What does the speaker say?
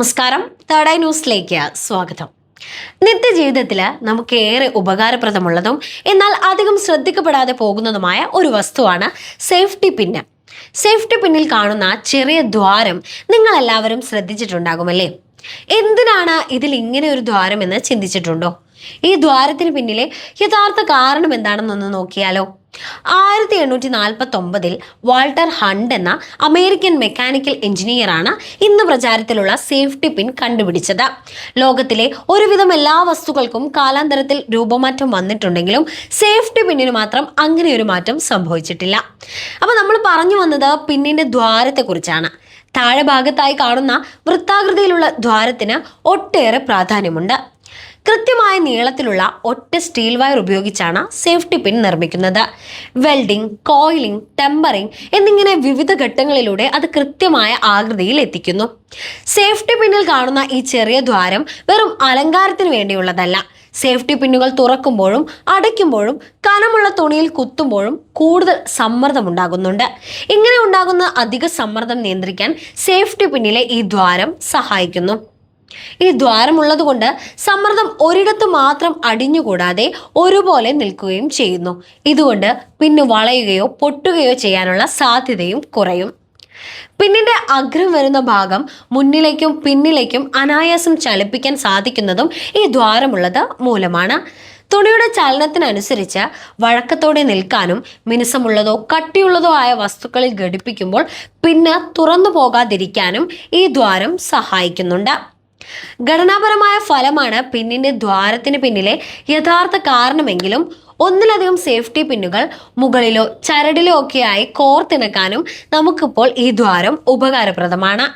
നമസ്കാരം, third eye ന്യൂസിലേക്ക് സ്വാഗതം. നിത്യജീവിതത്തിൽ നമുക്ക് ഏറെ ഉപകാരപ്രദമുള്ളതും എന്നാൽ അധികം ശ്രദ്ധിക്കപ്പെടാതെ പോകുന്നതുമായ ഒരു വസ്തുവാണ് സേഫ്റ്റി പിന്ന്. സേഫ്റ്റി പിന്നിൽ കാണുന്ന ചെറിയ ദ്വാരം നിങ്ങൾ എല്ലാവരും ശ്രദ്ധിച്ചിട്ടുണ്ടാകുമല്ലേ? എന്തിനാണ് ഇതിൽ ഇങ്ങനെ ഒരു ദ്വാരം എന്ന് ചിന്തിച്ചിട്ടുണ്ടോ? ഈ ദ്വാരത്തിന് പിന്നിലെ യഥാർത്ഥ കാരണം എന്താണെന്നൊന്ന് നോക്കിയാലോ. 1849 വാൾട്ടർ ഹണ്ട് എന്ന അമേരിക്കൻ മെക്കാനിക്കൽ എഞ്ചിനീയറാണ് ഇന്ന് പ്രചാരത്തിലുള്ള സേഫ്റ്റി പിൻ കണ്ടുപിടിച്ചത്. ലോകത്തിലെ ഒരുവിധം എല്ലാ വസ്തുക്കൾക്കും കാലാന്തരത്തിൽ രൂപമാറ്റം വന്നിട്ടുണ്ടെങ്കിലും സേഫ്റ്റി പിന്നിന് മാത്രം അങ്ങനെ ഒരു മാറ്റം സംഭവിച്ചിട്ടില്ല. അപ്പൊ നമ്മൾ പറഞ്ഞു വന്നത് പിന്നിന്റെ ദ്വാരത്തെ കുറിച്ചാണ്. താഴെ ഭാഗത്തായി കാണുന്ന വൃത്താകൃതിയിലുള്ള ദ്വാരത്തിന് ഒട്ടേറെ പ്രാധാന്യമുണ്ട്. കൃത്യമായ നീളത്തിലുള്ള ഒറ്റ സ്റ്റീൽ വയർ ഉപയോഗിച്ചാണ് സേഫ്റ്റി പിൻ നിർമ്മിക്കുന്നത്. വെൽഡിംഗ്, കോയിലിംഗ്, ടെമ്പറിംഗ് എന്നിങ്ങനെ വിവിധ ഘട്ടങ്ങളിലൂടെ അത് കൃത്യമായ ആകൃതിയിൽ എത്തിക്കുന്നു. സേഫ്റ്റി പിന്നിൽ കാണുന്ന ഈ ചെറിയ ദ്വാരം വെറും അലങ്കാരത്തിന് വേണ്ടിയുള്ളതല്ല. സേഫ്റ്റി പിന്നുകൾ തുറക്കുമ്പോഴും അടയ്ക്കുമ്പോഴും കനമുള്ള തുണിയിൽ കുത്തുമ്പോഴും കൂടുതൽ സമ്മർദ്ദം ഉണ്ടാകുന്നുണ്ട്. ഇങ്ങനെ ഉണ്ടാകുന്ന അധിക സമ്മർദ്ദം നിയന്ത്രിക്കാൻ സേഫ്റ്റി പിന്നിലെ ഈ ദ്വാരം സഹായിക്കുന്നു. ഈ ദ്വാരമുള്ളത് കൊണ്ട് സമ്മർദ്ദം ഒരിടത്ത് മാത്രം അടിഞ്ഞുകൂടാതെ ഒരുപോലെ നിൽക്കുകയും ചെയ്യുന്നു. ഇതുകൊണ്ട് പിന്ന് വളയുകയോ പൊട്ടുകയോ ചെയ്യാനുള്ള സാധ്യതയും കുറയും. പിന്നിന്റെ അഗ്രം വരുന്ന ഭാഗം മുന്നിലേക്കും പിന്നിലേക്കും അനായാസം ചലിപ്പിക്കാൻ സാധിക്കുന്നതും ഈ ദ്വാരമുള്ളത് മൂലമാണ്. തുണിയുടെ ചലനത്തിനനുസരിച്ച് വഴക്കത്തോടെ നിൽക്കാനും മിനുസമുള്ളതോ കട്ടിയുള്ളതോ ആയ വസ്തുക്കളിൽ ഘടിപ്പിക്കുമ്പോൾ പിന്ന് തുറന്നു പോകാതിരിക്കാനും ഈ ദ്വാരം സഹായിക്കുന്നുണ്ട്. ഘടനാപരമായ ഫലമാണ് പിന്നിന്റെ ദ്വാരത്തിന് പിന്നിലെ യഥാർത്ഥ കാരണമെങ്കിലും ഒന്നിലധികം സേഫ്റ്റി പിന്നുകൾ മുകളിലോ ചരടിലോ ഒക്കെയായി കോർത്തിണക്കാനും നമുക്കിപ്പോൾ ഈ ദ്വാരം ഉപകാരപ്രദമാണ്.